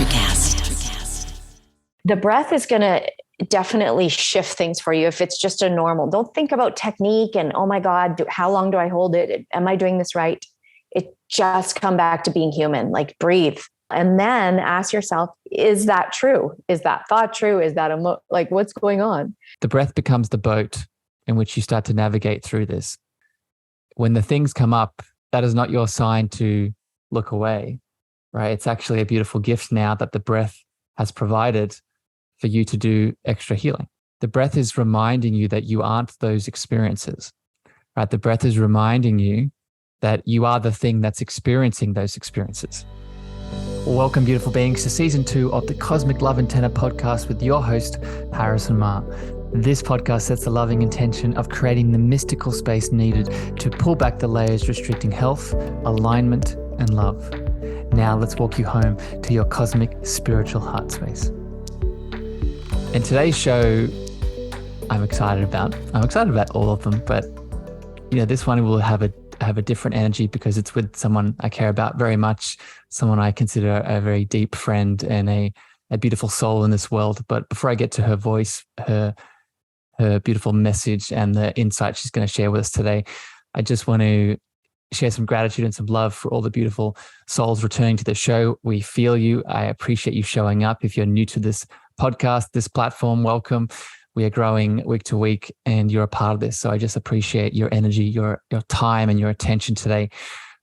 Electrocast. The breath is going to definitely shift things for you if it's just a normal. Don't think about technique and, oh my God, how long do I hold it? Am I doing this right? It just come back to being human, like breathe. And then ask yourself, is that true? Is that thought true? Is that like what's going on? The breath becomes the boat in which you start to navigate through this. When the things come up, that is not your sign to look away, right? It's actually a beautiful gift now that the breath has provided for you to do extra healing. The breath is reminding you that you aren't those experiences, right? The breath is reminding you that you are the thing that's experiencing those experiences. Welcome, beautiful beings, to season 2 of the Cosmic Love Antenna podcast with your host, Harrison Ma. This podcast sets the loving intention of creating the mystical space needed to pull back the layers restricting health, alignment, and love. Now let's walk you home to your cosmic spiritual heart space. And today's show, I'm excited about all of them, but this one will have a different energy because it's with someone I care about very much, someone I consider a very deep friend and a beautiful soul in this world. But before I get to her voice, her beautiful message and the insight she's going to share with us today, I just want to share some gratitude and some love for all the beautiful souls returning to the show. We feel you. I appreciate you showing up. If you're new to this podcast, this platform, welcome. We are growing week to week and you're a part of this. So I just appreciate your energy, your time and your attention today.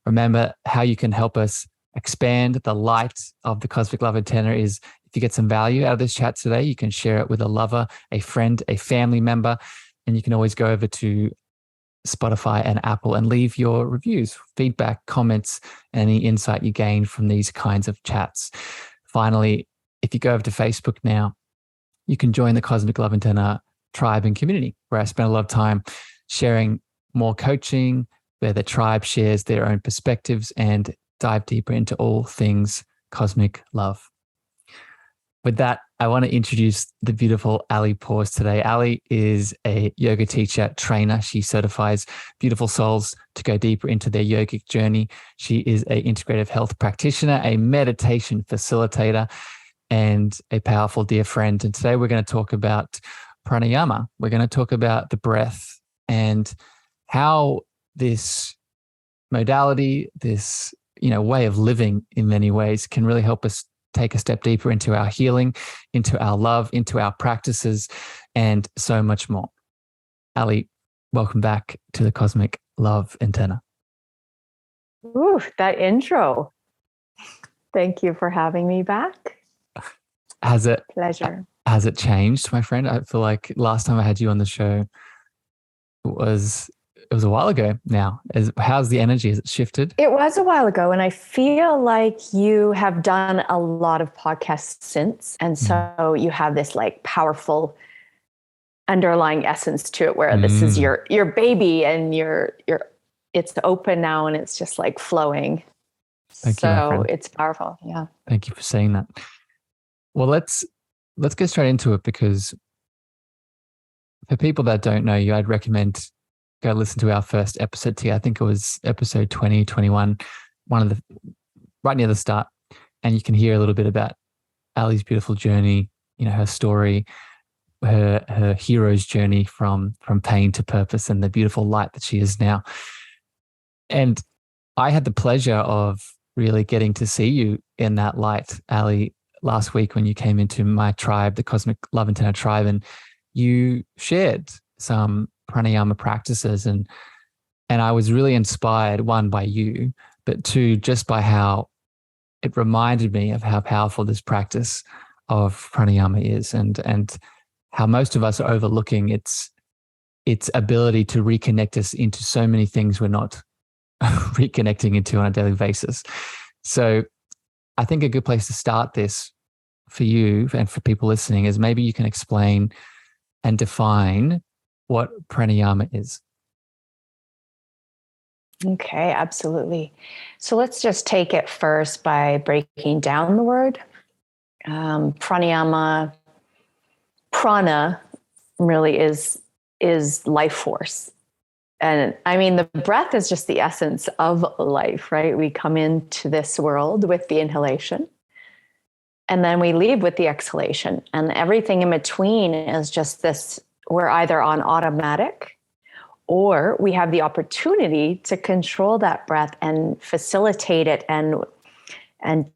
Remember how you can help us expand the light of the Cosmic Love Antenna is if you get some value out of this chat today, you can share it with a lover, a friend, a family member, and you can always go over to Spotify and Apple and leave your reviews, feedback, comments, any insight you gain from these kinds of chats. Finally, if you go over to Facebook now, you can join the Cosmic Love Antenna tribe and community, where I spend a lot of time sharing more coaching, where the tribe shares their own perspectives and dive deeper into all things cosmic love. With that, I want to introduce the beautiful Aly Paws today. Aly is a yoga teacher, trainer. She certifies beautiful souls to go deeper into their yogic journey. She is an integrative health practitioner, a meditation facilitator, and a powerful dear friend. And today we're going to talk about pranayama. We're going to talk about the breath and how this modality, this way of living in many ways can really help us take a step deeper into our healing, into our love, into our practices, and so much more. Aly, welcome back to the Cosmic Love Antenna. Ooh, that intro. Thank you for having me back. Pleasure. Has it changed, my friend? I feel like last time I had you on the show it was a while ago now. How's the energy? Has it shifted? It was a while ago, and I feel like you have done a lot of podcasts since. And so you have this like powerful underlying essence to it where this is your baby and it's open now and it's just like flowing. Thank you, my friend. It's powerful. Yeah. Thank you for saying that. Well, let's get straight into it, because for people that don't know you, I'd recommend go listen to our first episode together. I think it was episode 20, 21, right near the start. And you can hear a little bit about Aly's beautiful journey, her story, her hero's journey from pain to purpose and the beautiful light that she is now. And I had the pleasure of really getting to see you in that light, Aly, last week when you came into my tribe, the Cosmic Love Antenna tribe, and you shared some pranayama practices. And I was really inspired, one, by you, but two, just by how it reminded me of how powerful this practice of pranayama is and how most of us are overlooking its ability to reconnect us into so many things we're not reconnecting into on a daily basis. So I think a good place to start this for you and for people listening is maybe you can explain and define what pranayama is. Okay, absolutely. So let's just take it first by breaking down the word. Pranayama, prana really is life force. And I mean, the breath is just the essence of life, right? We come into this world with the inhalation. And then we leave with the exhalation, and everything in between is just this. We're either on automatic, or we have the opportunity to control that breath and facilitate it and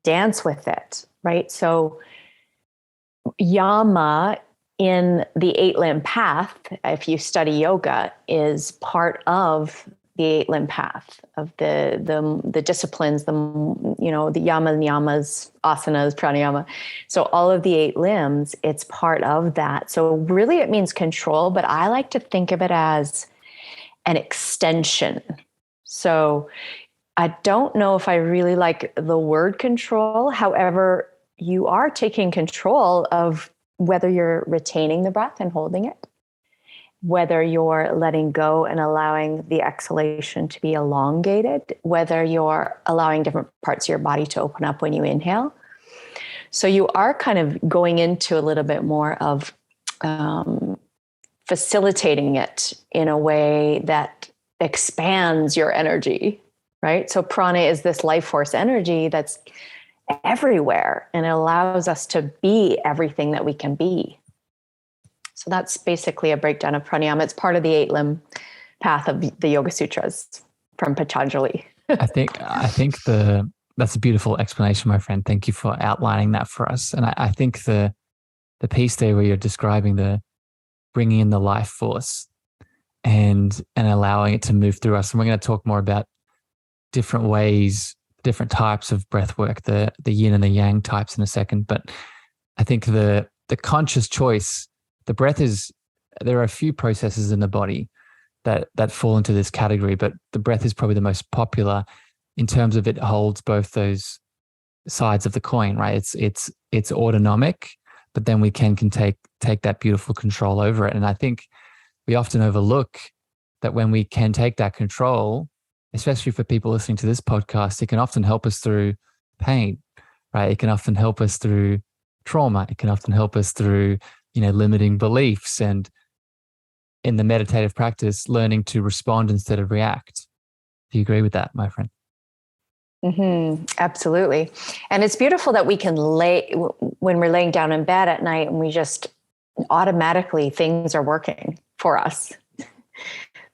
dance with it, right? So yama in the 8-limb path, if you study yoga, is part of the 8-limb path of the disciplines, the yamas, asanas, pranayama. So all of the 8 limbs, it's part of that. So really it means control, but I like to think of it as an extension. So I don't know if I really like the word control. However, you are taking control of whether you're retaining the breath and holding it, whether you're letting go and allowing the exhalation to be elongated, whether you're allowing different parts of your body to open up when you inhale. So you are kind of going into a little bit more of facilitating it in a way that expands your energy, right? So prana is this life force energy that's everywhere, and it allows us to be everything that we can be. So that's basically a breakdown of pranayama. It's part of the 8-limb path of the Yoga Sutras from Patanjali. I think that's a beautiful explanation, my friend. Thank you for outlining that for us. And I think the piece there where you're describing the bringing in the life force and allowing it to move through us. And we're going to talk more about different ways, different types of breath work, the yin and the yang types in a second. But I think the conscious choice, the breath there are a few processes in the body that fall into this category, but the breath is probably the most popular in terms of it holds both those sides of the coin, right? It's autonomic, but then we can take that beautiful control over it. And I think we often overlook that when we can take that control, especially for people listening to this podcast, it can often help us through pain, right? It can often help us through trauma. It can often help us through, limiting beliefs, and in the meditative practice, learning to respond instead of react. Do you agree with that, my friend? Mm-hmm. Absolutely. And it's beautiful that we can when we're laying down in bed at night and we just automatically things are working for us.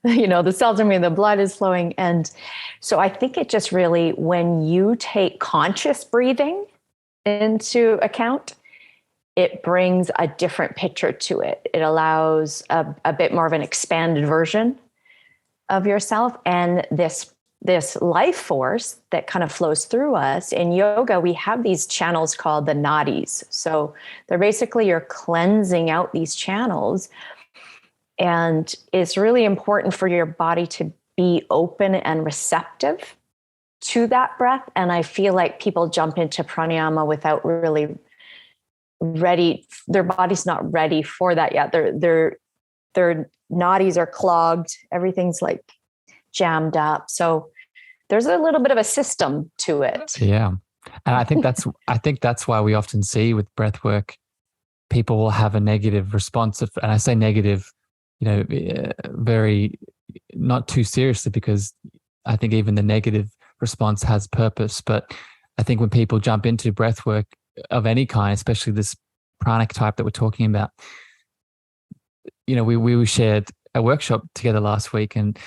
The cells are moving, the blood is flowing. And so I think it just really, when you take conscious breathing into account, it brings a different picture to it. It allows a bit more of an expanded version of yourself. And this life force that kind of flows through us. In yoga, we have these channels called the nadis. So they're basically, you're cleansing out these channels. And it's really important for your body to be open and receptive to that breath. And I feel like people jump into pranayama without really ready. Their body's not ready for that yet. Their nadis are clogged. Everything's like jammed up. So there's a little bit of a system to it. Yeah. And I think that's why we often see with breath work, people will have a negative response. And I say negative, very not too seriously, because I think even the negative response has purpose. But I think when people jump into breath work of any kind, especially this pranic type that we're talking about, we shared a workshop together last week, and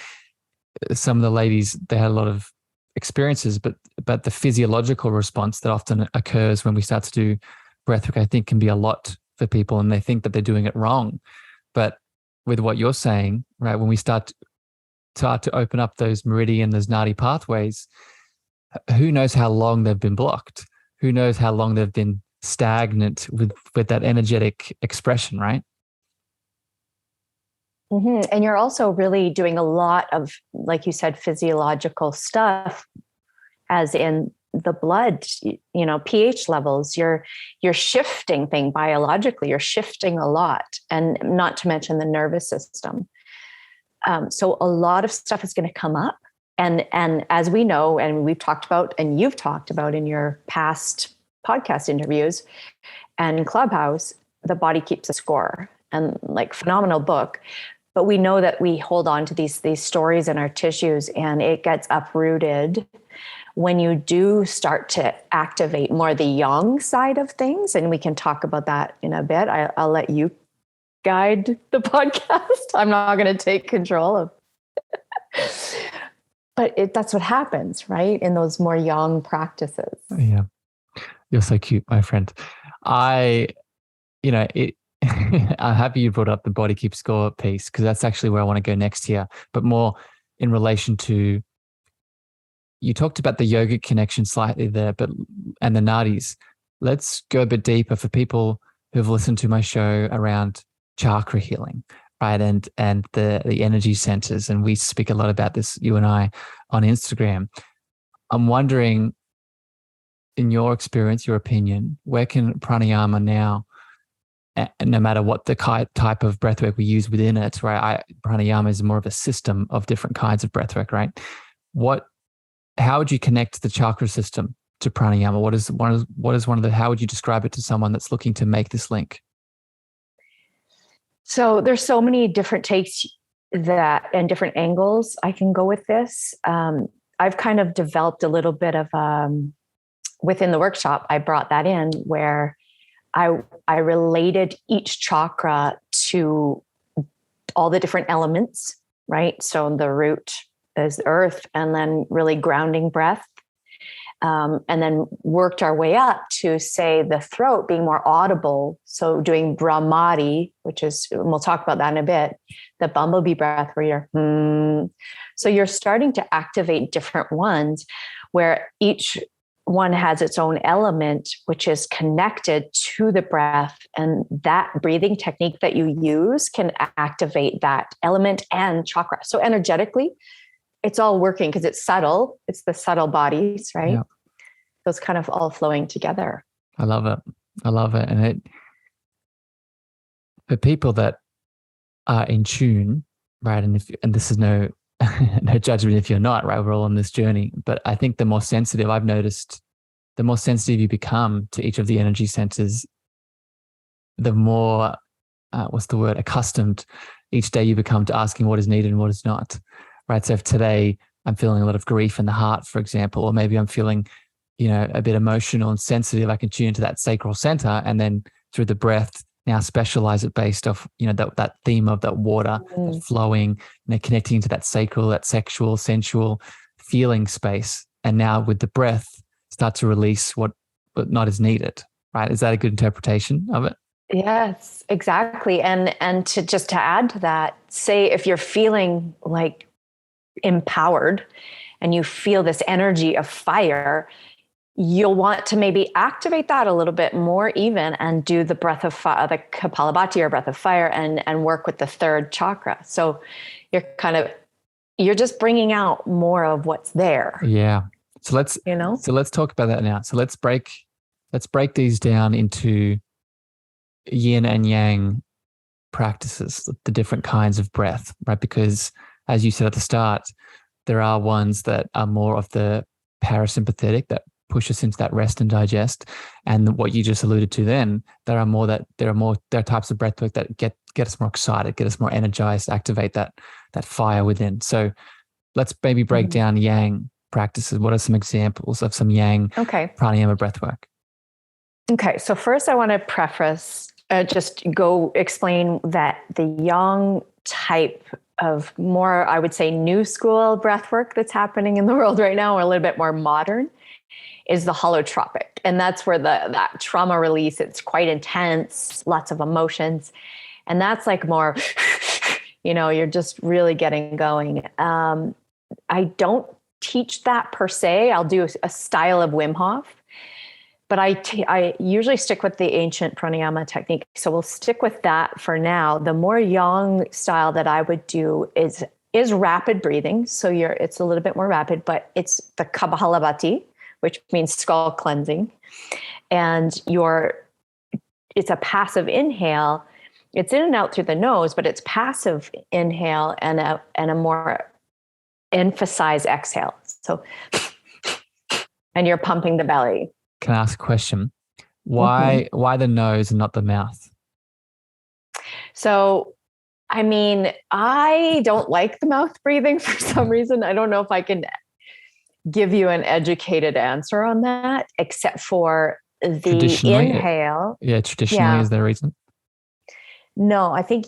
some of the ladies, they had a lot of experiences, but the physiological response that often occurs when we start to do breath work, I think can be a lot for people, and they think that they're doing it wrong. But with what you're saying, right, when we start to open up those meridian, those nadi pathways, who knows how long they've been blocked? Who knows how long they've been stagnant with that energetic expression, right? Mm-hmm. And you're also really doing a lot of, like you said, physiological stuff, as in the blood, pH levels. You're shifting things biologically. You're shifting a lot, and not to mention the nervous system. So a lot of stuff is going to come up, and as we know, and we've talked about, and you've talked about in your past podcast interviews and Clubhouse, the body keeps a score, and like phenomenal book. But we know that we hold on to these stories in our tissues, and it gets uprooted when you do start to activate more the yang side of things, and we can talk about that in a bit. I'll let you guide the podcast. I'm not going to take control of. But that's what happens, right? In those more yang practices. Yeah. You're so cute, my friend. I'm happy you brought up the body keeps score piece, because that's actually where I want to go next here, but more in relation to, you talked about the yogic connection slightly there, and the nadis. Let's go a bit deeper for people who've listened to my show around chakra healing, right? And the energy centers. And we speak a lot about this, you and I, on Instagram. I'm wondering, in your experience, your opinion, where can pranayama now, no matter what the type of breathwork we use within it, right? Pranayama is more of a system of different kinds of breathwork, right? How would you connect the chakra system to pranayama? How would you describe it to someone that's looking to make this link? So there's so many different takes and different angles I can go with this. I've kind of developed a little bit of, within the workshop, I brought that in where I related each chakra to all the different elements, right? So the root is earth, and then really grounding breath. And then worked our way up to, say, the throat being more audible. So doing Brahmari, which is, and we'll talk about that in a bit, the bumblebee breath where you're, so you're starting to activate different ones where each one has its own element, which is connected to the breath. And that breathing technique that you use can activate that element and chakra. So energetically, it's all working because it's subtle. It's the subtle bodies, right? Yeah. Those kind of all flowing together. I love it. And for people that are in tune, right? And this is no judgment if you're not, right? We're all on this journey. But I think the more sensitive I've noticed, the more sensitive you become to each of the energy centers, the more, accustomed each day you become to asking what is needed and what is not. Right. So if today I'm feeling a lot of grief in the heart, for example, or maybe I'm feeling, a bit emotional and sensitive, I can tune into that sacral center, and then through the breath now specialize it based off, that theme of that water that flowing, connecting to that sacral, that sexual, sensual feeling space. And now with the breath, start to release what not is needed. Right. Is that a good interpretation of it? Yes, exactly. And to add to that, say if you're feeling like empowered and you feel this energy of fire, you'll want to maybe activate that a little bit more even, and do the breath of fire, the Kapalabhati or breath of fire, and work with the third chakra. So you're just bringing out more of what's there. Yeah. So let's talk about that now. So let's break these down into yin and yang practices, the different kinds of breath, right? Because as you said at the start, there are ones that are more of the parasympathetic that push us into that rest and digest. And what you just alluded to then, there are types of breath work that get us more excited, get us more energized, activate that fire within. So let's maybe break down yang practices. What are some examples of some yang pranayama breath work? Okay. So first I want to preface, just go explain that the yang type of more, I would say, new school breath work that's happening in the world right now, or a little bit more modern, is the holotropic. And that's where that trauma release, it's quite intense, lots of emotions. And that's like more, you're just really getting going. I don't teach that per se. I'll do a style of Wim Hof, but I usually stick with the ancient pranayama technique. So we'll stick with that for now. The more yang style that I would do is rapid breathing. So it's a little bit more rapid, but it's the Kapalabhati, which means skull cleansing. And it's a passive inhale. It's in and out through the nose, but it's passive inhale and a more emphasized exhale. So, and you're pumping the belly. Can I ask a question? Why the nose and not the mouth? So, I don't like the mouth breathing for some reason. I don't know if I can give you an educated answer on that, except for the inhale. Traditionally is there a reason? No, I think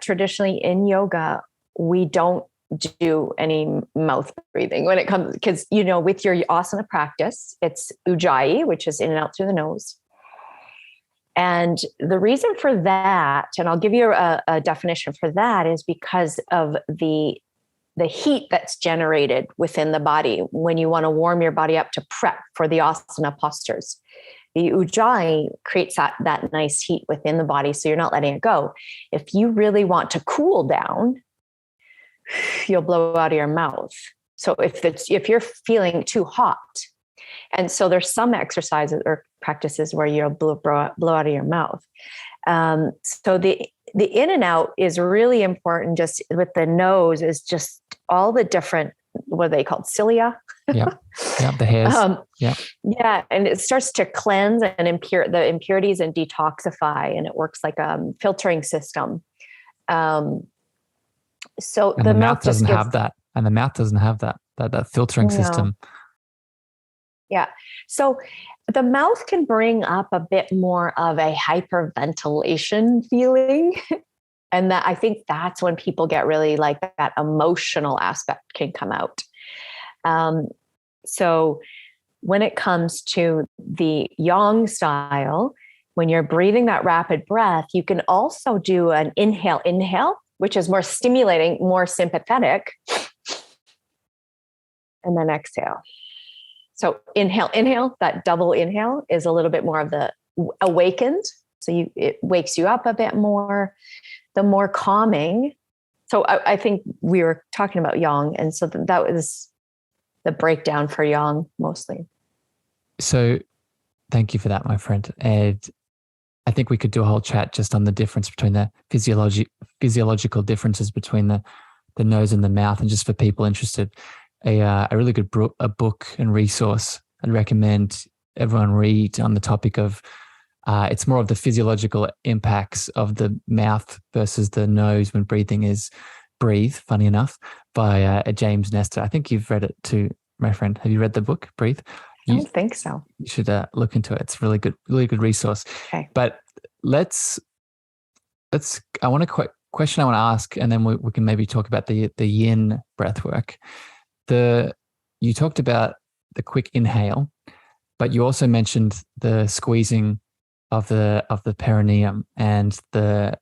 traditionally in yoga, we don't do any mouth breathing when it comes, because, with your asana practice, it's ujjayi, which is in and out through the nose. And the reason for that, and I'll give you a definition for that, is because of the heat that's generated within the body when you want to warm your body up to prep for the asana postures. The ujjayi creates that nice heat within the body, so you're not letting it go. If you really want to cool down, you'll blow out of your mouth. So if you're feeling too hot, and so there's some exercises or practices where you'll blow out of your mouth. So the in and out is really important. Just with the nose is just all the different, what are they called? Cilia. Yeah. The hairs. Yeah. And it starts to cleanse and the impurities and detoxify, and it works like a filtering system. So the mouth doesn't have that. And the mouth doesn't have that filtering system. Yeah. So the mouth can bring up a bit more of a hyperventilation feeling. And I think that's when people get really like that emotional aspect can come out. So when it comes to the yang style, when you're breathing that rapid breath, you can also do an inhale, which is more stimulating, more sympathetic. And then exhale. So inhale, that double inhale is a little bit more of the awakened. So it wakes you up a bit more, the more calming. So I think we were talking about yang. And so that was the breakdown for yang mostly. So thank you for that, my friend. And I think we could do a whole chat just on the difference between the physiological differences between the nose and the mouth. And just for people interested, a really good book and resource I'd recommend everyone read on the topic of it's more of the physiological impacts of the mouth versus the nose when breathing is Breathe, funny enough, by James Nestor. I think you've read it too, my friend. Have you read the book, Breathe? I don't think so. You should look into it. It's really good resource. Okay. But let's I want to question I want to ask, and then we can maybe talk about the yin breath work. You talked about the quick inhale, but you also mentioned the squeezing of the perineum and the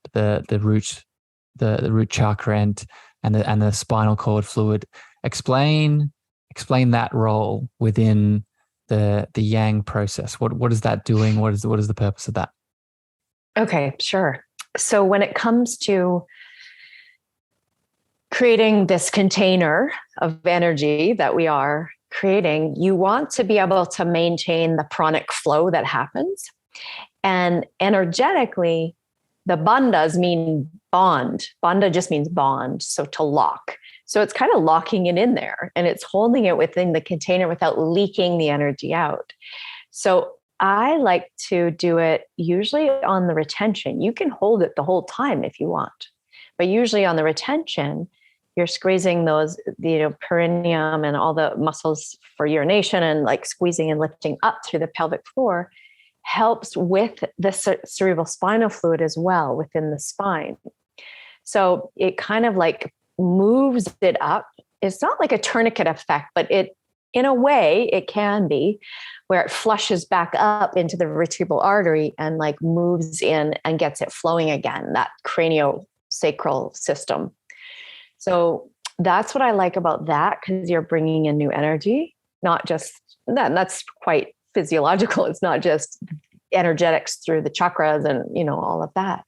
root chakra and the spinal cord fluid. Explain that role within the yang process. What is that doing? What is the purpose of that? Okay, sure. So when it comes to creating this container of energy that we are creating, you want to be able to maintain the pranic flow that happens. And energetically, the bandhas mean bond. Bandha just means bond, so to lock. So it's kind of locking it in there, and it's holding it within the container without leaking the energy out. So I like to do it usually on the retention. You can hold it the whole time if you want, but usually on the retention, you're squeezing those, perineum and all the muscles for urination, and like squeezing and lifting up through the pelvic floor helps with the cerebral spinal fluid as well within the spine. So it kind of like moves it up. It's not like a tourniquet effect, but in a way it can be, where it flushes back up into the vertebral artery and like moves in and gets it flowing again, that craniosacral system. So that's what I like about that, because you're bringing in new energy, not just that. That's quite physiological. It's not just energetics through the chakras and, all of that.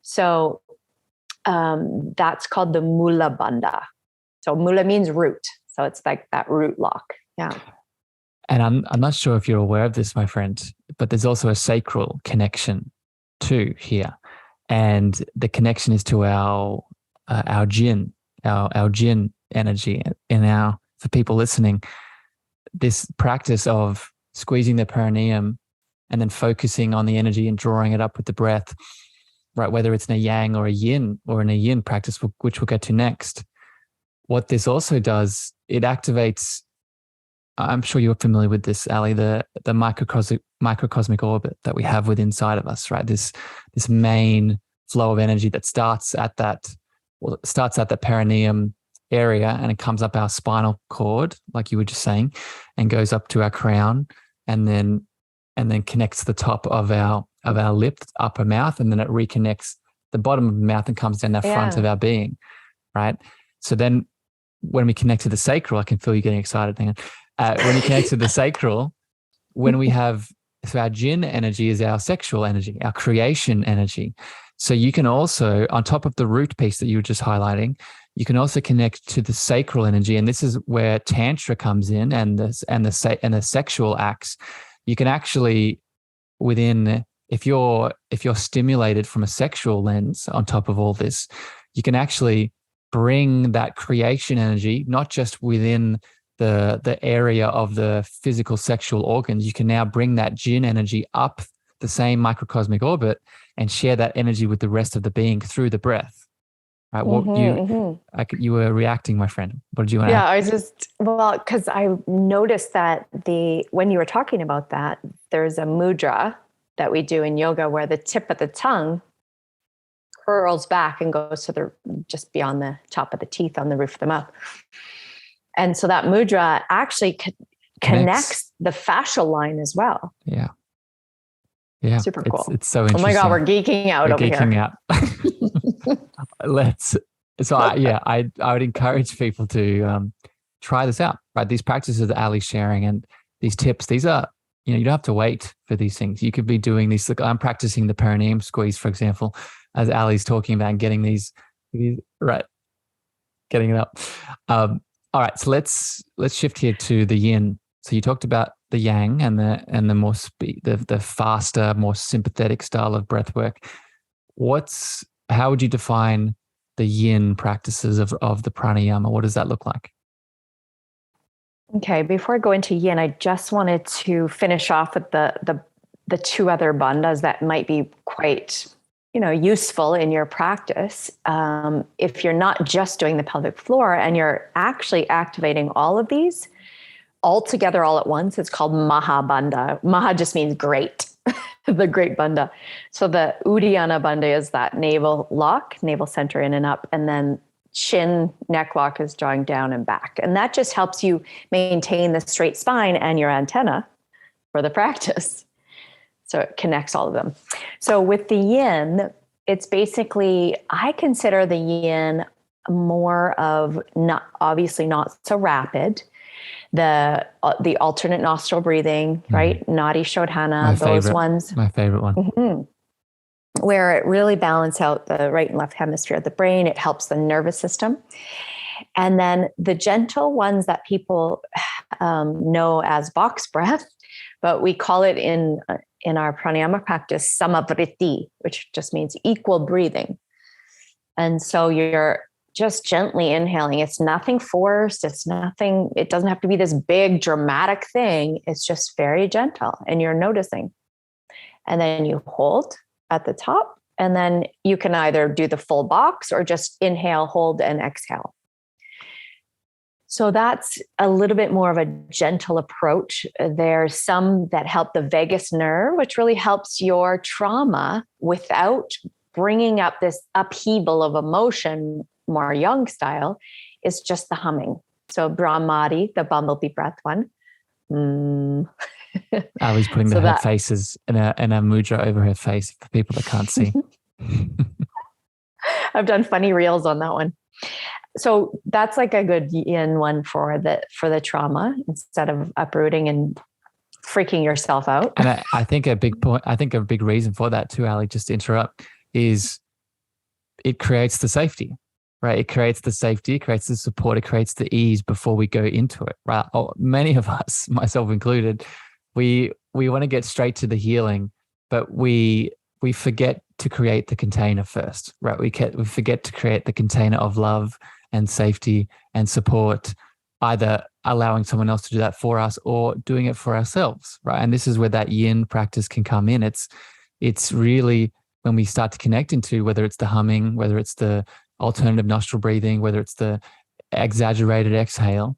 So that's called the Mula Bandha. So Mula means root. So it's like that root lock. Yeah. And I'm not sure if you're aware of this, my friend, but there's also a sacral connection too here. And the connection is to our jinn, our jinn energy. And for people listening, this practice of squeezing the perineum and then focusing on the energy and drawing it up with the breath, right? Whether it's in a yang or a yin, or in a yin practice, which we'll get to next. What this also does, it activates I'm sure you're familiar with this, Aly, the microcosmic orbit that we have within inside of us, right? This main flow of energy that starts at the perineum area, and it comes up our spinal cord, like you were just saying, and goes up to our crown, and then connects the top of our lip, upper mouth, and then it reconnects the bottom of the mouth and comes down the front of our being, right? So then when we connect to the sacral, I can feel you getting excited. Hang on. When you connect to the sacral, when we have, so our yin energy is our sexual energy, our creation energy. So you can also, on top of the root piece that you were just highlighting, you can also connect to the sacral energy, and this is where tantra comes in, and the sexual acts. You can actually, if you're stimulated from a sexual lens on top of all this, you can actually bring that creation energy, not just within the area of the physical sexual organs. You can now bring that yin energy up the same microcosmic orbit and share that energy with the rest of the being through the breath. Right? You were reacting, my friend. What did you want to add? I was just, because I noticed that when you were talking about that, there's a mudra that we do in yoga where the tip of the tongue curls back and goes to just beyond the top of the teeth on the roof of the mouth. And so that mudra actually connects the fascial line as well. Yeah. Yeah. Super cool. It's so interesting. Oh my God, we're geeking out over here. I would encourage people to try this out, right? These practices that Aly's sharing and these tips, these are, you don't have to wait for these things. You could be doing these. Like I'm practicing the perineum squeeze, for example, as Aly's talking about, and getting these right, getting it up. All right, so let's shift here to the yin. So you talked about the yang and the more the faster, more sympathetic style of breath work. How would you define the yin practices of the pranayama? What does that look like? Okay, before I go into yin, I just wanted to finish off with the two other bandhas that might be quite useful in your practice. If you're not just doing the pelvic floor and you're actually activating all of these all together all at once, it's called Maha Bandha. Maha just means great, the great bandha. So the Uddiyana bandha is that navel lock, navel center in and up, and then chin neck lock is drawing down and back. And that just helps you maintain the straight spine and your antenna for the practice. So it connects all of them. So with the yin, it's basically, I consider the yin more of obviously not so rapid. The alternate nostril breathing, right? Nadi Shodhana, ones. My favorite one. Mm-hmm. Where it really balances out the right and left hemisphere of the brain. It helps the nervous system. And then the gentle ones that people know as box breath, but we call it in our pranayama practice, samavriti, which just means equal breathing. And so you're just gently inhaling. It's nothing forced. It doesn't have to be this big dramatic thing. It's just very gentle and you're noticing. And then you hold at the top, and then you can either do the full box or just inhale, hold, and exhale. So that's a little bit more of a gentle approach. There's some that help the vagus nerve, which really helps your trauma without bringing up this upheaval of emotion, more yang style, is just the humming. So Brahmadi, the bumblebee breath one. Aly's putting her faces in a mudra over her face for people that can't see. I've done funny reels on that one. So that's like a good yin one for the trauma, instead of uprooting and freaking yourself out. And I think a big reason for that too, Aly, just to interrupt, is it creates the safety, right? It creates the safety, it creates the support, it creates the ease before we go into it, right? Many of us, myself included, we want to get straight to the healing, but we forget to create the container first, right? We forget to create the container of love and safety and support, either allowing someone else to do that for us or doing it for ourselves, right? And this is where that yin practice can come in. It's really when we start to connect into, whether it's the humming, whether it's the alternative nostril breathing, whether it's the exaggerated exhale,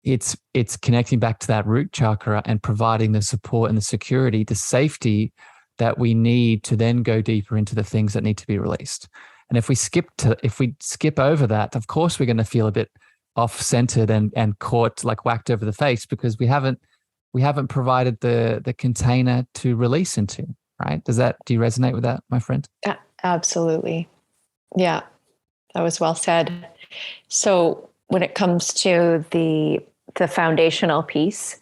it's connecting back to that root chakra and providing the support and the security, the safety that we need to then go deeper into the things that need to be released. And if we skip over that, of course we're going to feel a bit off-centered and caught, like whacked over the face, because we haven't provided the container to release into, right? Do you resonate with that, my friend? Yeah, absolutely. Yeah, that was well said. So when it comes to the foundational piece,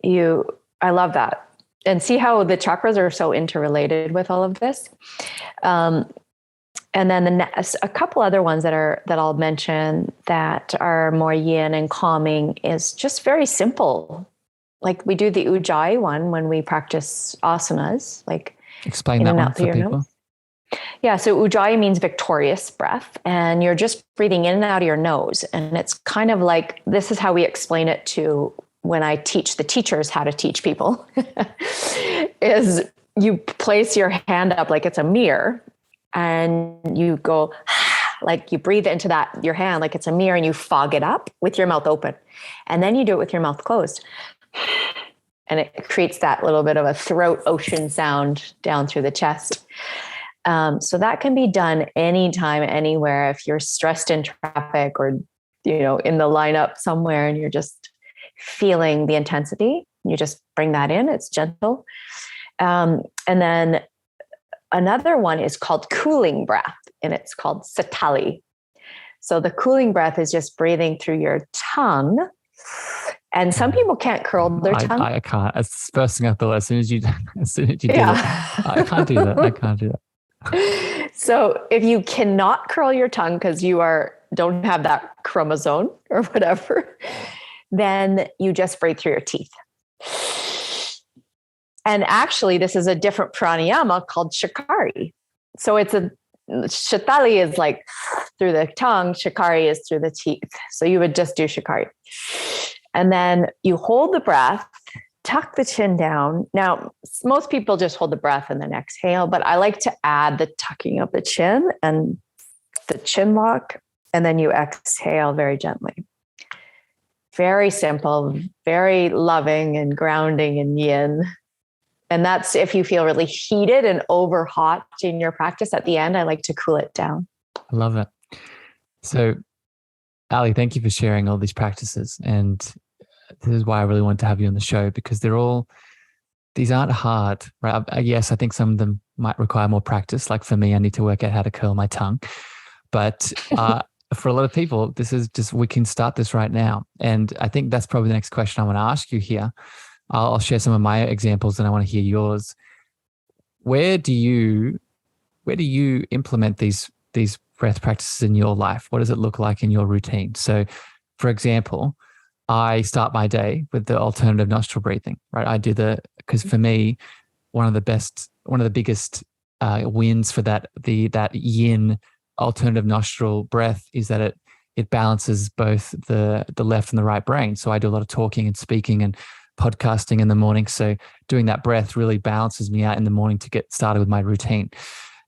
I love that. And see how the chakras are so interrelated with all of this. And then a couple other ones that I'll mention that are more yin and calming is just very simple. Like we do the ujjayi one when we practice asanas, like explain that one for people. Yeah. So ujjayi means victorious breath, and you're just breathing in and out of your nose. And it's kind of like, this is how we explain it to when I teach the teachers how to teach people is you place your hand up like it's a mirror, and you go like you breathe into your hand like it's a mirror, and you fog it up with your mouth open. And then you do it with your mouth closed. And it creates that little bit of a throat ocean sound down through the chest. So that can be done anytime, anywhere. If you're stressed in traffic or, in the lineup somewhere and you're just feeling the intensity, you just bring that in. It's gentle. And then another one is called cooling breath, and it's called satali. So the cooling breath is just breathing through your tongue. And some people can't curl their tongue. I can't. It's the first thing I thought as soon as you did it. I can't do that. So if you cannot curl your tongue because you don't have that chromosome or whatever, then you just breathe through your teeth. And actually, this is a different pranayama called shakari. So shatali is like through the tongue, shakari is through the teeth. So you would just do shakari. And then you hold the breath, tuck the chin down. Now, most people just hold the breath and then exhale, but I like to add the tucking of the chin and the chin lock, and then you exhale very gently. Very simple, very loving and grounding and yin. And that's if you feel really heated and over hot in your practice at the end, I like to cool it down. I love it. So, Aly, thank you for sharing all these practices. And this is why I really wanted to have you on the show, because these aren't hard, right? Yes, I think some of them might require more practice. Like for me, I need to work out how to curl my tongue. But for a lot of people, this is just, we can start this right now. And I think that's probably the next question I want to ask you here. I'll share some of my examples and I want to hear yours. Where do you implement these breath practices in your life? What does it look like in your routine? So, for example, I start my day with the alternative nostril breathing, right? Because for me, one of the biggest wins for that yin alternative nostril breath is that it balances both the left and the right brain. So I do a lot of talking and speaking and podcasting in the morning. So doing that breath really balances me out in the morning to get started with my routine.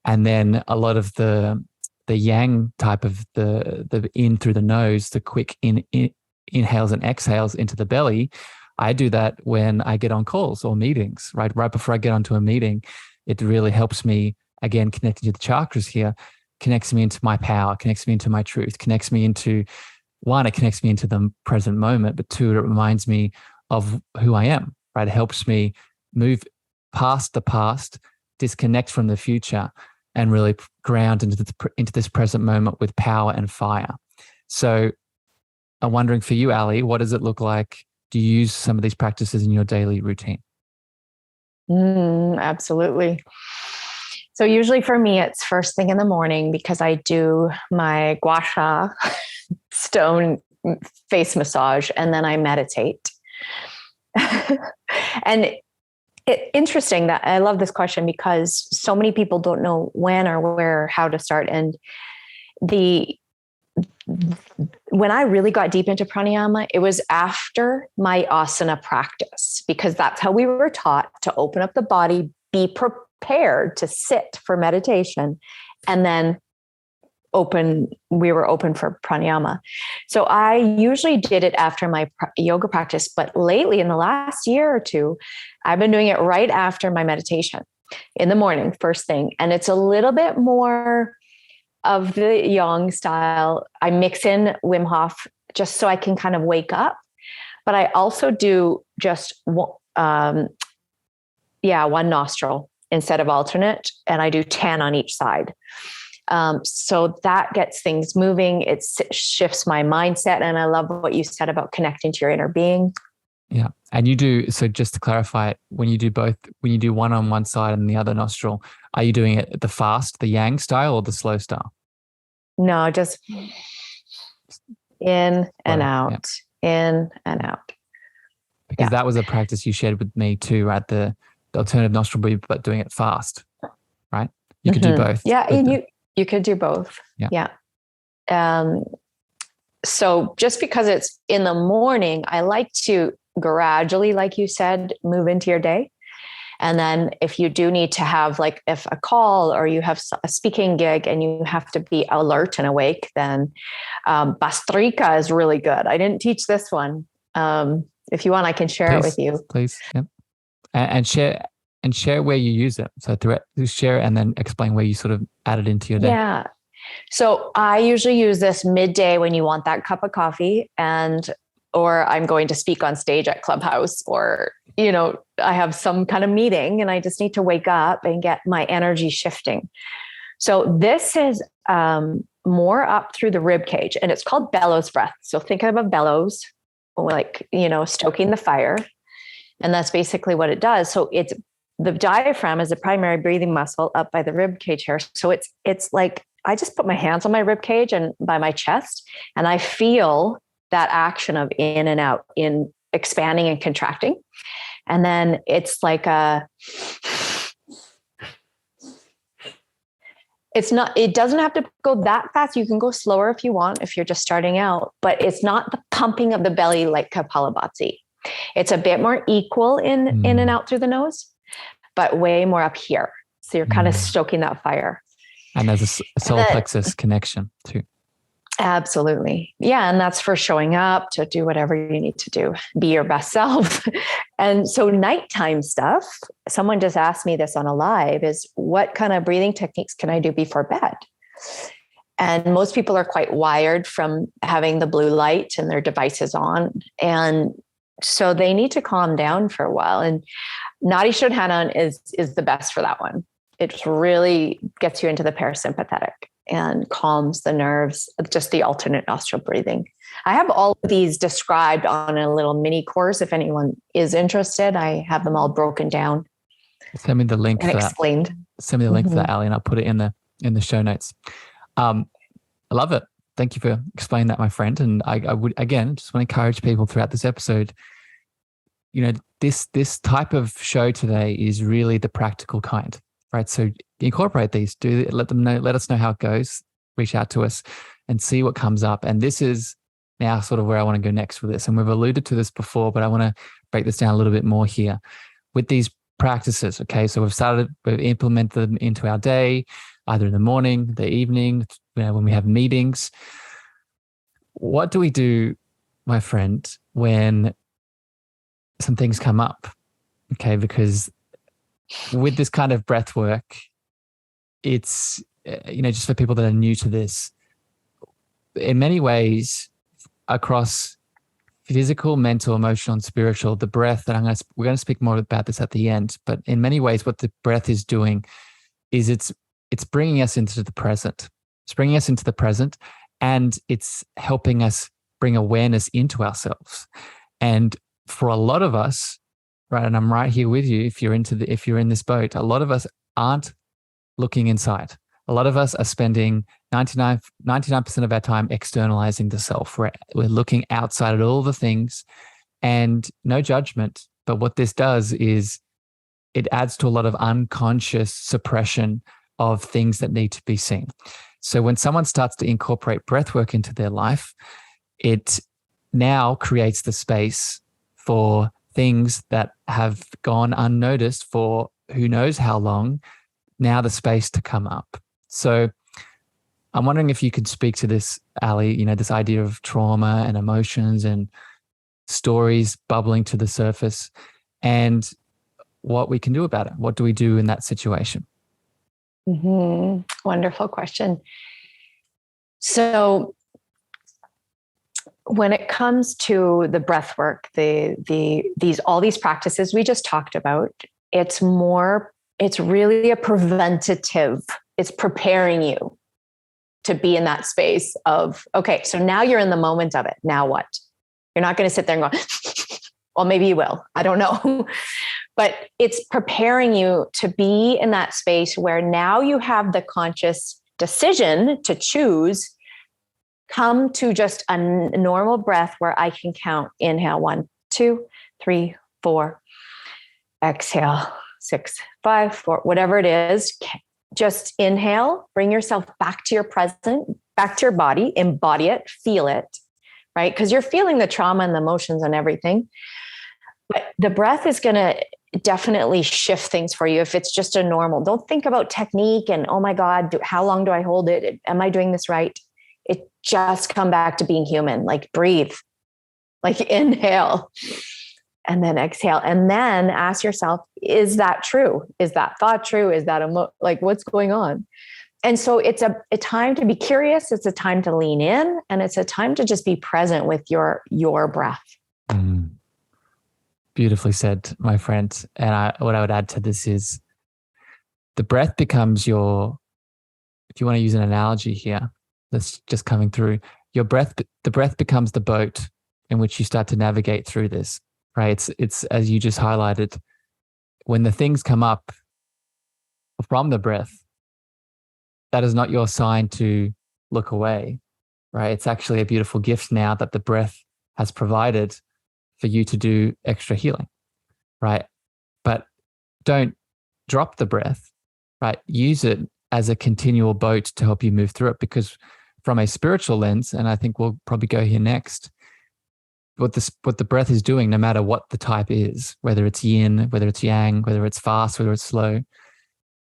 And then a lot of the yang type of the in through the nose, the quick inhales and exhales into the belly. I do that when I get on calls or meetings, right? Right before I get onto a meeting, it really helps me, again, connecting to the chakras here, connects me into my power, connects me into my truth, connects me into, one, it connects me into the present moment, but two, it reminds me of who I am, right? It helps me move past the past, disconnect from the future, and really ground into this present moment with power and fire. So I'm wondering for you, Aly, what does it look like? Do you use some of these practices in your daily routine? Absolutely. So usually for me, it's first thing in the morning because I do my gua sha stone face massage and then I meditate. And interesting that I love this question because so many people don't know when or where, how to start. And when I really got deep into pranayama, it was after my asana practice, because that's how we were taught to open up the body, be prepared to sit for meditation, and then we were open for pranayama. So I usually did it after my yoga practice, but lately in the last year or two, I've been doing it right after my meditation in the morning, first thing. And it's a little bit more of the yang style. I mix in Wim Hof just so I can kind of wake up, but I also do just, one nostril instead of alternate. And I do 10 on each side. So that gets things moving. It shifts my mindset. And I love what you said about connecting to your inner being. Yeah. And you do, so just to clarify, when you do both, when you do one on one side and the other nostril, are you doing it the fast, the yang style, or the slow style? No, just in and out, in and out. Because that was a practice you shared with me too at the alternative nostril breathe, but doing it fast, right? You could do both. Yeah. And you could do both. Yeah. So just because it's in the morning, I like to gradually, like you said, move into your day. And then if you do need to have if a call or you have a speaking gig and you have to be alert and awake, then Bastrika is really good. I didn't teach this one. If you want, I can share it with you. Please. Yep. And share where you use it. So share and then explain where you sort of add it into your day. Yeah. So I usually use this midday when you want that cup of coffee or I'm going to speak on stage at Clubhouse, or, I have some kind of meeting and I just need to wake up and get my energy shifting. So this is more up through the rib cage, and it's called bellows breath. So think of a bellows, stoking the fire. And that's basically what it does. So the diaphragm is the primary breathing muscle up by the rib cage here. So it's like, I just put my hands on my rib cage and by my chest, and I feel that action of in and out, in expanding and contracting. And then it's like it doesn't have to go that fast. You can go slower if you want, if you're just starting out, but it's not the pumping of the belly like Kapalabhati. It's a bit more equal in and out through the nose, but way more up here. So you're kind of stoking that fire. And there's a solar plexus connection too. Absolutely. Yeah. And that's for showing up to do whatever you need to do, be your best self. And so nighttime stuff, someone just asked me this on a live, is what kind of breathing techniques can I do before bed? And most people are quite wired from having the blue light and their devices on. And so they need to calm down for a while. And Nadi Shodhanan is the best for that one. It really gets you into the parasympathetic and calms the nerves, just the alternate nostril breathing. I have all of these described on a little mini course. If anyone is interested, I have them all broken down. Send me the link and for explained. That. Send me the link for that, Aly, and I'll put it in the show notes. I love it. Thank you for explaining that, my friend. And I would, again, just want to encourage people throughout this episode, this type of show today is really the practical kind, right? So incorporate these, let us know how it goes, reach out to us and see what comes up. And this is now sort of where I want to go next with this. And we've alluded to this before, but I want to break this down a little bit more here with these practices. Okay. So we've implemented them into our day, either in the morning, the evening, when we have meetings. What do we do, my friend, when some things come up? Okay. Because with this kind of breath work, it's, just for people that are new to this, in many ways, across physical, mental, emotional, and spiritual, the breath, and we're going to speak more about this at the end, but in many ways, what the breath is doing is it's bringing us into the present. It's bringing us into the present, and it's helping us bring awareness into ourselves. And for a lot of us, right, and I'm right here with you, if you're in this boat, a lot of us aren't looking inside. A lot of us are spending 99% of our time externalizing the self. We're looking outside at all the things, and no judgment. But what this does is it adds to a lot of unconscious suppression of things that need to be seen. So when someone starts to incorporate breathwork into their life, it now creates the space for things that have gone unnoticed for who knows how long, now the space to come up. So I'm wondering if you could speak to this, Ali, this idea of trauma and emotions and stories bubbling to the surface and what we can do about it. What do we do in that situation? Wonderful question. So when it comes to the breath work, all these practices we just talked about, it's really a preventative. It's preparing you to be in that space of, okay, so now you're in the moment of it. Now what? You're not going to sit there and go, well, maybe you will. I don't know. But it's preparing you to be in that space where now you have the conscious decision to choose, come to just a normal breath where I can count. Inhale, 1, 2, 3, 4. Exhale, 6, 5, 4, whatever it is. Just inhale, bring yourself back to your present, back to your body, embody it, feel it, right? Because you're feeling the trauma and the emotions and everything. But the breath is going to definitely shift things for you if it's just a normal. Don't think about technique and, oh my God, how long do I hold it? Am I doing this right? It just come back to being human, like breathe, like inhale and then exhale. And then ask yourself, is that true? Is that thought true? Is that like what's going on? And so it's a time to be curious. It's a time to lean in, and it's a time to just be present with your breath. Beautifully said, my friend. And what I would add to this is the breath becomes if you want to use an analogy here, that's just coming through, the breath becomes the boat in which you start to navigate through this, right? It's as you just highlighted, when the things come up from the breath, that is not your sign to look away, right? It's actually a beautiful gift now that the breath has provided for you to do extra healing, right? But don't drop the breath, right? Use it as a continual boat to help you move through it, because from a spiritual lens, and I think we'll probably go here next, what the breath is doing, no matter what the type is, whether it's yin, whether it's yang, whether it's fast, whether it's slow,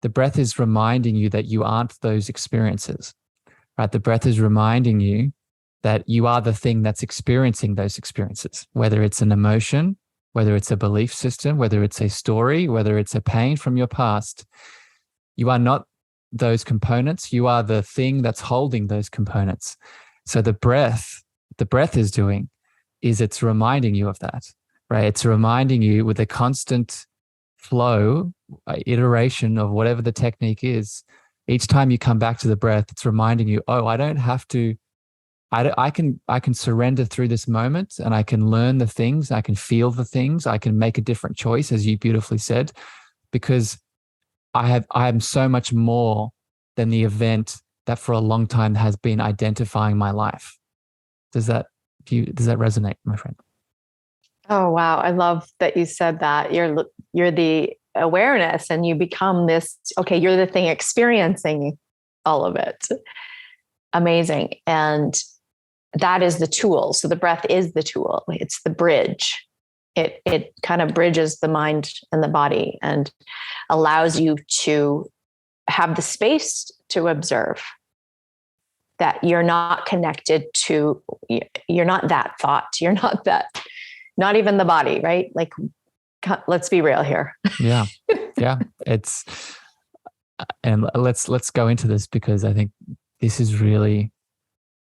the breath is reminding you that you aren't those experiences, right? The breath is reminding you that you are the thing that's experiencing those experiences, whether it's an emotion, whether it's a belief system, whether it's a story, whether it's a pain from your past. You are not those components. You are the thing that's holding those components. So the breath is doing is it's reminding you of that, right? It's reminding you with a constant flow, iteration of whatever the technique is. Each time you come back to the breath, it's reminding you, oh, I don't have to, I can surrender through this moment, and I can learn the things, I can feel the things, I can make a different choice, as you beautifully said, because I am so much more than the event that for a long time has been identifying my life. Does that resonate, my friend? Oh, wow. I love that you said that. You're the awareness, and you become this, okay, you're the thing experiencing all of it. Amazing. And that is the tool. So the breath is the tool. It's the bridge. It kind of bridges the mind and the body and allows you to have the space to observe that you're not connected to, you're not that thought. You're not that, not even the body, right? Like, let's be real here. Yeah. Yeah. And let's go into this, because I think this is really,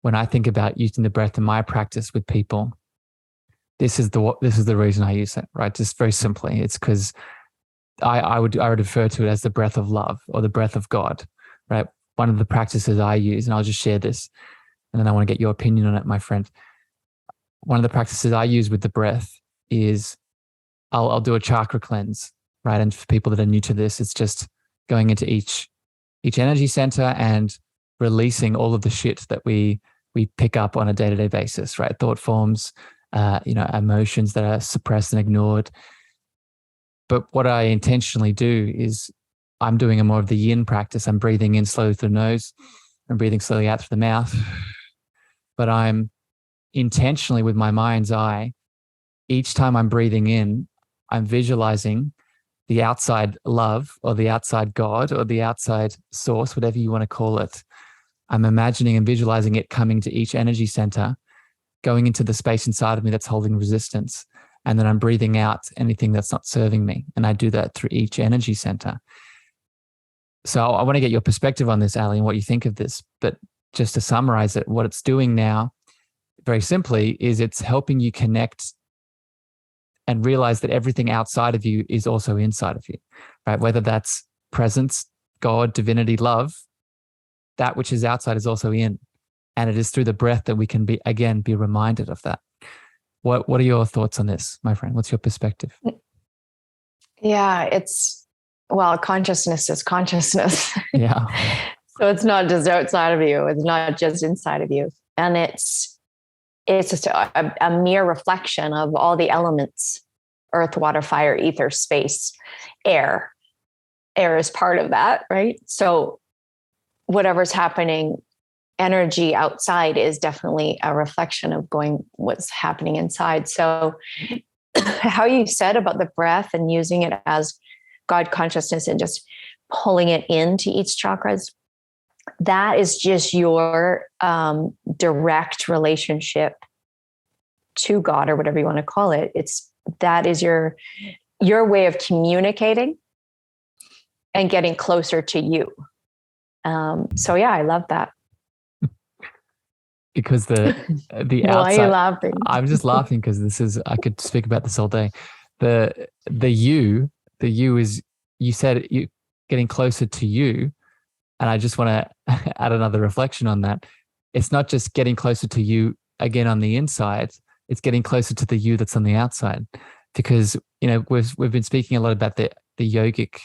when I think about using the breath in my practice with people, this is the reason I use it, right? Just very simply, it's because I would refer to it as the breath of love or the breath of God, right? One of the practices I use, and I'll just share this, and then I want to get your opinion on it, my friend. One of the practices I use with the breath is I'll do a chakra cleanse, right? And for people that are new to this, it's just going into each energy center and releasing all of the shit that we pick up on a day-to-day basis, right? Thought forms, emotions that are suppressed and ignored. But what I intentionally do is I'm doing a more of the yin practice. I'm breathing in slowly through the nose and breathing slowly out through the mouth. But I'm intentionally, with my mind's eye, each time I'm breathing in, I'm visualizing the outside love or the outside God or the outside source, whatever you want to call it. I'm imagining and visualizing it coming to each energy center, going into the space inside of me that's holding resistance. And then I'm breathing out anything that's not serving me. And I do that through each energy center. So I want to get your perspective on this, Aly, and what you think of this. But just to summarize it, what it's doing now, very simply, is it's helping you connect and realize that everything outside of you is also inside of you, right? Whether that's presence, God, divinity, love, that which is outside is also in. And it is through the breath that we can be reminded of that. What are your thoughts on this, my friend? What's your perspective? Yeah, consciousness is consciousness. Yeah. So it's not just outside of you. It's not just inside of you. And it's just a mere reflection of all the elements: earth, water, fire, ether, space, air. Air is part of that, right? So whatever's happening, energy outside is definitely a reflection of what's happening inside. So how you said about the breath and using it as God consciousness and just pulling it into each chakras, that is just your direct relationship to God, or whatever you want to call it. That is your way of communicating and getting closer to you. So yeah, I love that. Because the Why outside, are you laughing? I'm just laughing because I could speak about this all day. The you is, you said you getting closer to you. And I just want to add another reflection on that. It's not just getting closer to you again on the inside, it's getting closer to the you that's on the outside. Because, we've been speaking a lot about the yogic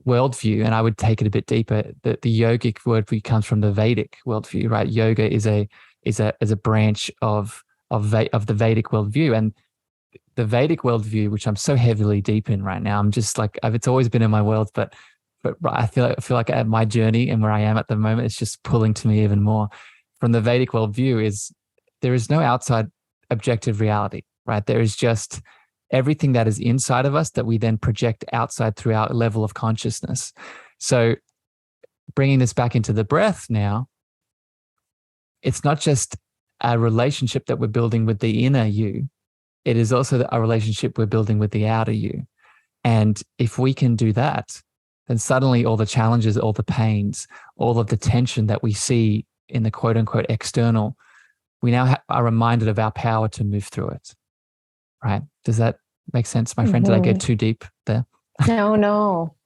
worldview, and I would take it a bit deeper. The yogic worldview comes from the Vedic worldview, right? Yoga is a branch of the Vedic worldview, and the Vedic worldview, which I'm so heavily deep in right now. I'm just like, it's always been in my world, but I feel like at my journey and where I am at the moment, it's just pulling to me even more. From the Vedic worldview, is there is no outside objective reality, right? There is just everything that is inside of us that we then project outside through our level of consciousness. So bringing this back into the breath now, it's not just a relationship that we're building with the inner you, it is also a relationship we're building with the outer you. And if we can do that, then suddenly all the challenges, all the pains, all of the tension that we see in the quote unquote external, we now are reminded of our power to move through it. Right? Does that make sense, my friend? Did I get too deep there? No,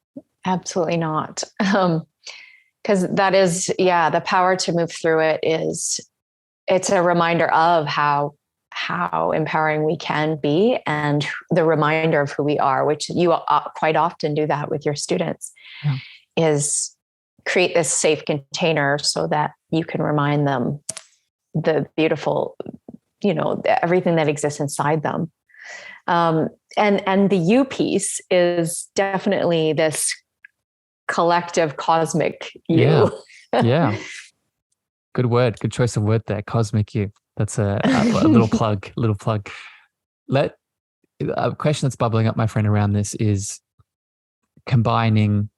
absolutely not. Because that is, the power to move through it it's a reminder of how empowering we can be, and the reminder of who we are, which you quite often do that with your students, is create this safe container so that you can remind them the beautiful, everything that exists inside them. And the you piece is definitely this collective cosmic you. Yeah. Good word. Good choice of word there. Cosmic you. That's a little plug. A question that's bubbling up, my friend, around this is combining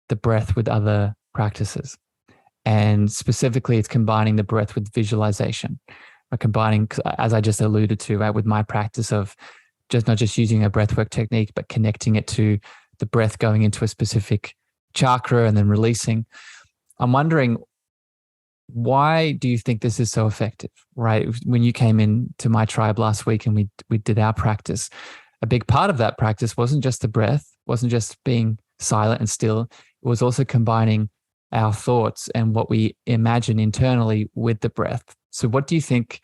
the breath with other practices. And specifically, it's combining the breath with visualization. Or combining, as I just alluded to, right, with my practice of not just using a breathwork technique, but connecting it to the breath going into a specific chakra and then releasing. I'm wondering, why do you think this is so effective, right? When you came into my tribe last week and we did our practice, a big part of that practice wasn't just the breath, wasn't just being silent and still. It was also combining our thoughts and what we imagine internally with the breath. So why do you think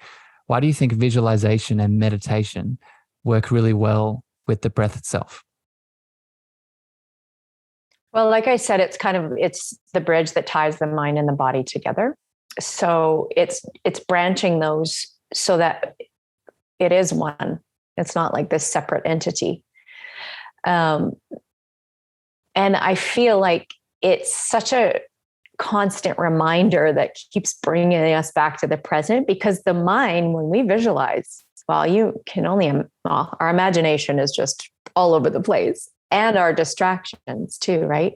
visualization and meditation work really well with the breath itself? Well, like I said, it's the bridge that ties the mind and the body together. So it's branching those so that it is one. It's not like this separate entity. And I feel like it's such a constant reminder that keeps bringing us back to the present, because the mind, when we visualize, our imagination is just all over the place, and our distractions too, right?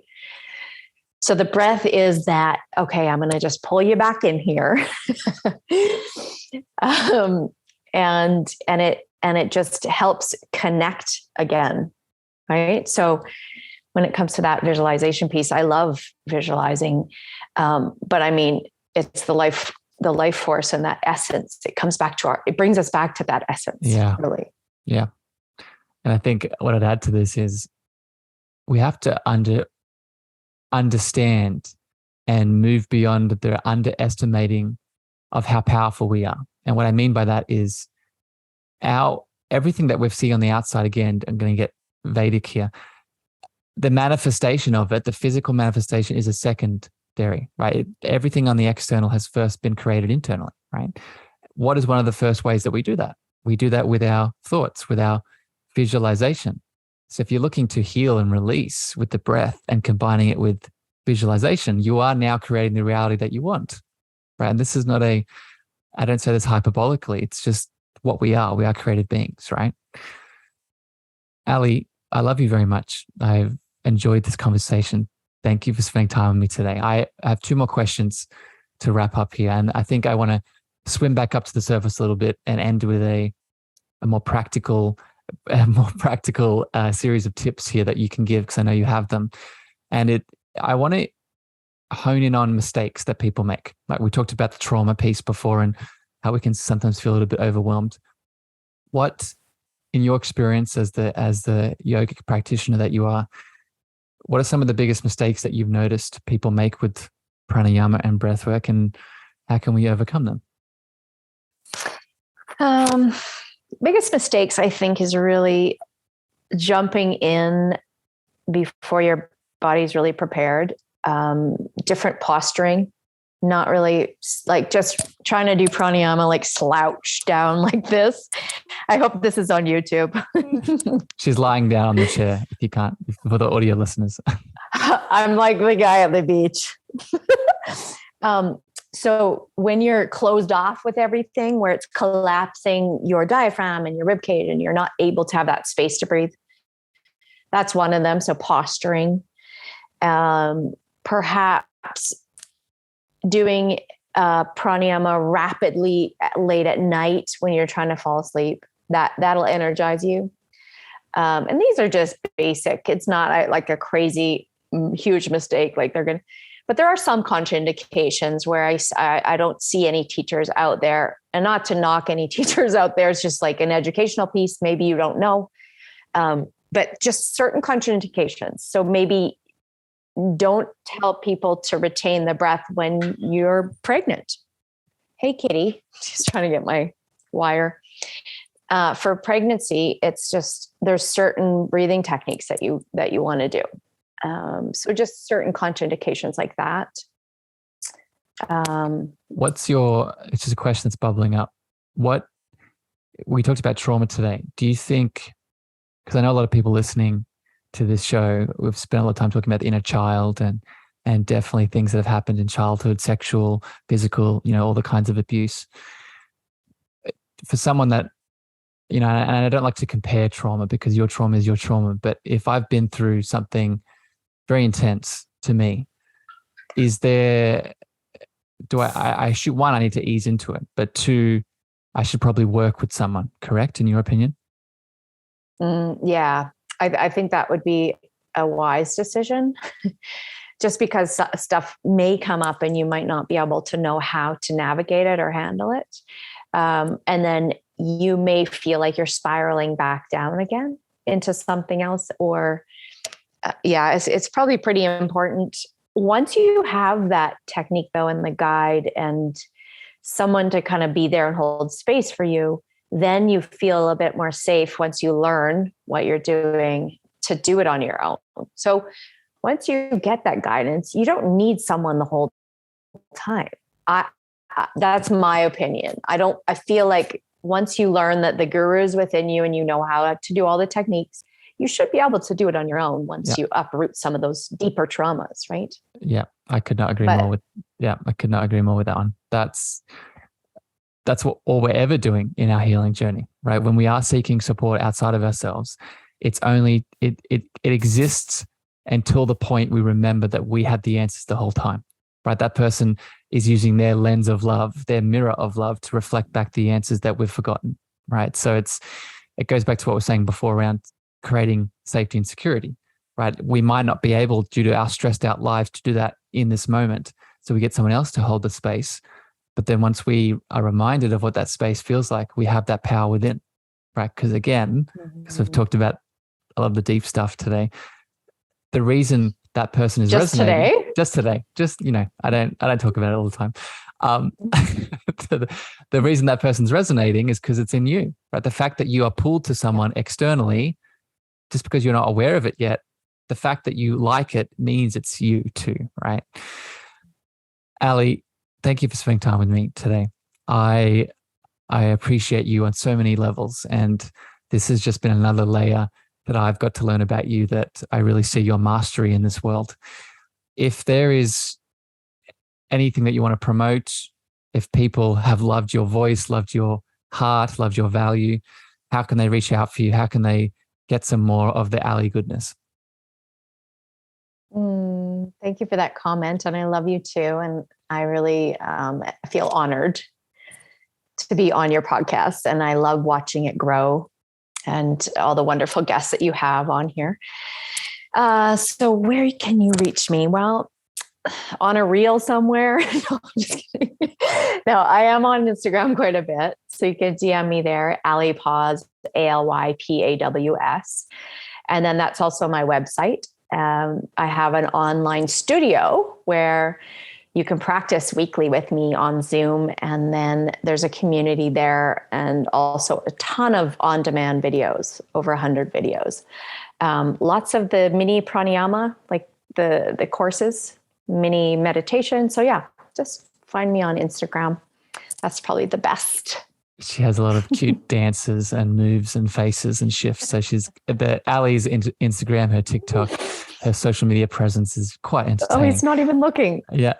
So the breath is that, okay, I'm going to just pull you back in here. And it just helps connect again. Right. So when it comes to that visualization piece, I love visualizing. But I mean, it's the life force and that essence. It comes back to it brings us back to that essence. Yeah. Really. Yeah. And I think what I'd add to this is we have to understand and move beyond the underestimating of how powerful we are. And what I mean by that is everything that we see on the outside, again, I'm going to get Vedic here. The manifestation of it, the physical manifestation, is a secondary, right? Everything on the external has first been created internally, right? What is one of the first ways that we do that? We do that with our thoughts, with our visualization. So if you're looking to heal and release with the breath and combining it with visualization, you are now creating the reality that you want, right? And this is not I don't say this hyperbolically. It's just what we are. We are creative beings, right? Aly, I love you very much. I've enjoyed this conversation. Thank you for spending time with me today. I have 2 more questions to wrap up here. And I think I want to swim back up to the surface a little bit and end with a more practical series of tips here that you can give, because I know you have them. And I want to hone in on mistakes that people make. Like we talked about the trauma piece before and how we can sometimes feel a little bit overwhelmed. What, in your experience as the yogic practitioner that you are, what are some of the biggest mistakes that you've noticed people make with pranayama and breathwork, and how can we overcome them? Biggest mistakes, I think, is really jumping in before your body's really prepared. Different posturing, not really like just trying to do pranayama, like slouch down like this. I hope this is on YouTube. She's lying down on the chair, if you can't, for the audio listeners. I'm like the guy at the beach. So when you're closed off with everything, where it's collapsing your diaphragm and your rib cage and you're not able to have that space to breathe, that's one of them. So posturing, perhaps doing pranayama rapidly late at night when you're trying to fall asleep, that'll energize you. And these are just basic. It's not like a crazy, huge mistake. Like but there are some contraindications where I don't see any teachers out there, and not to knock any teachers out there. It's just like an educational piece. Maybe you don't know, but just certain contraindications. So maybe don't tell people to retain the breath when you're pregnant. Hey, kitty, she's trying to get my wire. For pregnancy, it's just, there's certain breathing techniques that you want to do. So just certain contraindications like that. It's just a question that's bubbling up. We talked about trauma today. Do you think, because I know a lot of people listening to this show, we've spent a lot of time talking about the inner child and definitely things that have happened in childhood, sexual, physical, all the kinds of abuse. For someone that, and I don't like to compare trauma because your trauma is your trauma, but if I've been through something very intense to me, I need to ease into it, but 2, I should probably work with someone, correct? In your opinion? Yeah. I think that would be a wise decision just because stuff may come up and you might not be able to know how to navigate it or handle it. And then you may feel like you're spiraling back down again into something else, or it's probably pretty important. Once you have that technique though, and the guide and someone to kind of be there and hold space for you, then you feel a bit more safe once you learn what you're doing to do it on your own. So once you get that guidance, you don't need someone the whole time. That's my opinion. I feel like once you learn that the guru is within you and you know how to do all the techniques, you should be able to do it on your own once you uproot some of those deeper traumas, right? Yeah, I could not agree more with that one. That's what all we're ever doing in our healing journey, right? When we are seeking support outside of ourselves, it's only, it exists until the point we remember that we had the answers the whole time, right? That person is using their lens of love, their mirror of love, to reflect back the answers that we've forgotten, right? So it goes back to what we were saying before around creating safety and security, right? We might not be able, due to our stressed out lives, to do that in this moment. So we get someone else to hold the space. But then once we are reminded of what that space feels like, we have that power within, right? Because again, because we've talked about a lot of the deep stuff today, the reason that person is just resonating today, I don't talk about it all the time. The reason that person's resonating is because it's in you, right? The fact that you are pulled to someone externally, just because you're not aware of it yet, the fact that you like it means it's you too, right? Aly, thank you for spending time with me today. I appreciate you on so many levels, and this has just been another layer that I've got to learn about you, that I really see your mastery in this world. If there is anything that you want to promote, if people have loved your voice, loved your heart, loved your value, how can they reach out for you? How can they get some more of the Aly goodness? Thank you for that comment. And I love you too. And I really feel honored to be on your podcast. And I love watching it grow and all the wonderful guests that you have on here. So where can you reach me? Well, on a reel somewhere. No, I'm just kidding. No, I am on Instagram quite a bit. So you can DM me there, Aly Paws, ALYPAWS. And then that's also my website. I have an online studio where you can practice weekly with me on Zoom. And then there's a community there, and also a ton of on-demand videos, over 100 videos. Lots of the mini pranayama, like the courses, mini meditation. So yeah, just find me on Instagram. That's probably the best. She has a lot of cute dances and moves and faces and shifts. So Aly's Instagram, her TikTok, her social media presence is quite entertaining. Oh, he's not even looking. Yeah.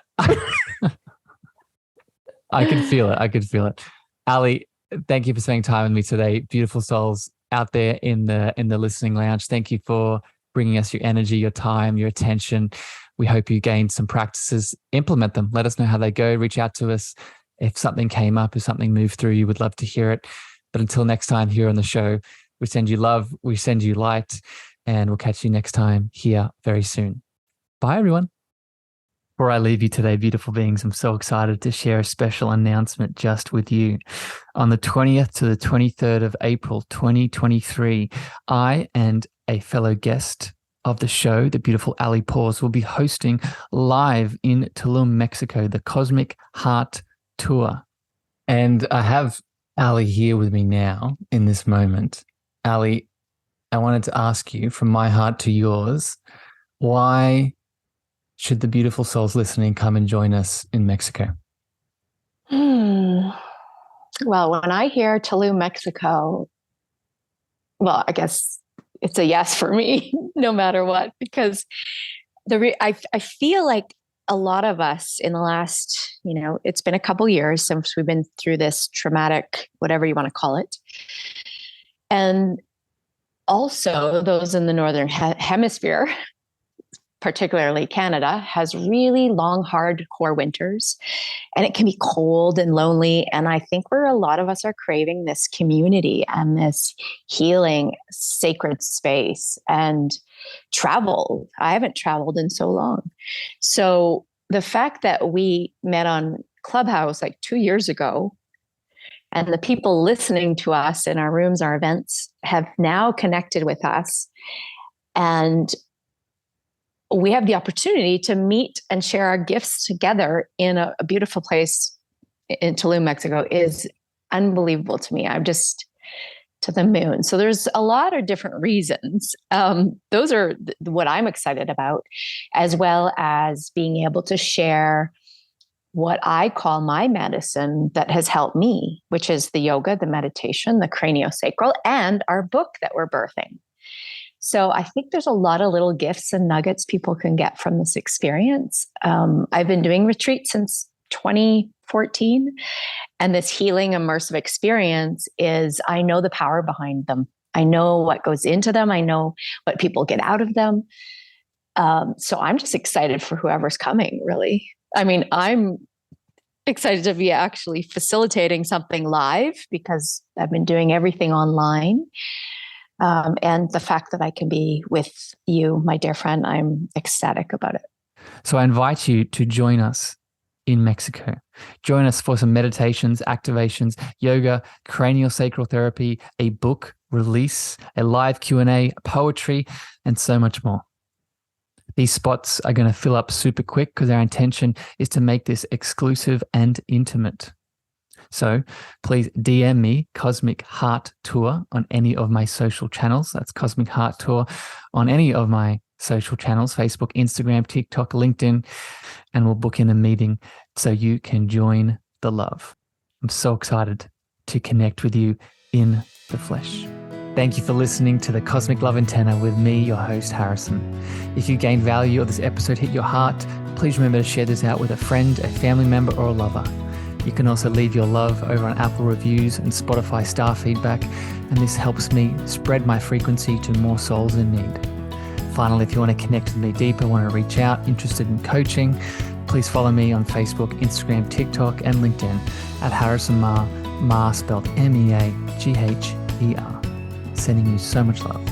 I could feel it. Aly, thank you for spending time with me today. Beautiful souls out there in the listening lounge. Thank you for bringing us your energy, your time, your attention. We hope you gained some practices, implement them. Let us know how they go. Reach out to us. If something came up, if something moved through you, would love to hear it. But until next time here on the show, we send you love, we send you light, and we'll catch you next time here very soon. Bye, everyone. Before I leave you today, beautiful beings, I'm so excited to share a special announcement just with you. On the 20th to the 23rd of April, 2023, I and a fellow guest of the show, the beautiful Aly Paws, will be hosting live in Tulum, Mexico, the Cosmic Heart Tour. And I have Aly here with me now in this moment. Aly, I wanted to ask you, from my heart to yours, why should the beautiful souls listening come and join us in Mexico? Well, when I hear Tulum, Mexico, well, I guess it's a yes for me, no matter what, because I feel like a lot of us in the last, it's been a couple years since we've been through this traumatic, whatever you want to call it. And also those in the Northern Hemisphere, particularly Canada, has really long, hardcore winters, and it can be cold and lonely. And I think a lot of us are craving this community and this healing, sacred space and travel. I haven't traveled in so long. So the fact that we met on Clubhouse like 2 years ago, and the people listening to us in our rooms, our events, have now connected with us, and we have the opportunity to meet and share our gifts together in a beautiful place in Tulum, Mexico, is unbelievable to me. I'm just to the moon. So there's a lot of different reasons. Those are what I'm excited about, as well as being able to share what I call my medicine that has helped me, which is the yoga, the meditation, the craniosacral, and our book that we're birthing. So I think there's a lot of little gifts and nuggets people can get from this experience. I've been doing retreats since 2014, and this healing immersive experience I know the power behind them. I know what goes into them. I know what people get out of them. So I'm just excited for whoever's coming, really. I mean, I'm excited to be actually facilitating something live because I've been doing everything online. And the fact that I can be with you, my dear friend, I'm ecstatic about it. So I invite you to join us in Mexico. Join us for some meditations, activations, yoga, craniosacral therapy, a book release, a live Q&A, poetry, and so much more. These spots are going to fill up super quick because our intention is to make this exclusive and intimate. So please DM me Cosmic Heart Tour on any of my social channels. That's Cosmic Heart Tour on any of my social channels, Facebook, Instagram, TikTok, LinkedIn, and we'll book in a meeting so you can join the love. I'm so excited to connect with you in the flesh. Thank you for listening to the Cosmic Love Antenna with me, your host, Harrison. If you gained value or this episode hit your heart, please remember to share this out with a friend, a family member, or a lover. You can also leave your love over on Apple reviews and Spotify star feedback, and this helps me spread my frequency to more souls in need. Finally, if you want to connect with me deeper, want to reach out, interested in coaching, please follow me on Facebook, Instagram, TikTok, and LinkedIn at Harrison Meagher, Meagher spelled Meagher. Sending you so much love.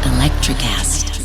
Electricast.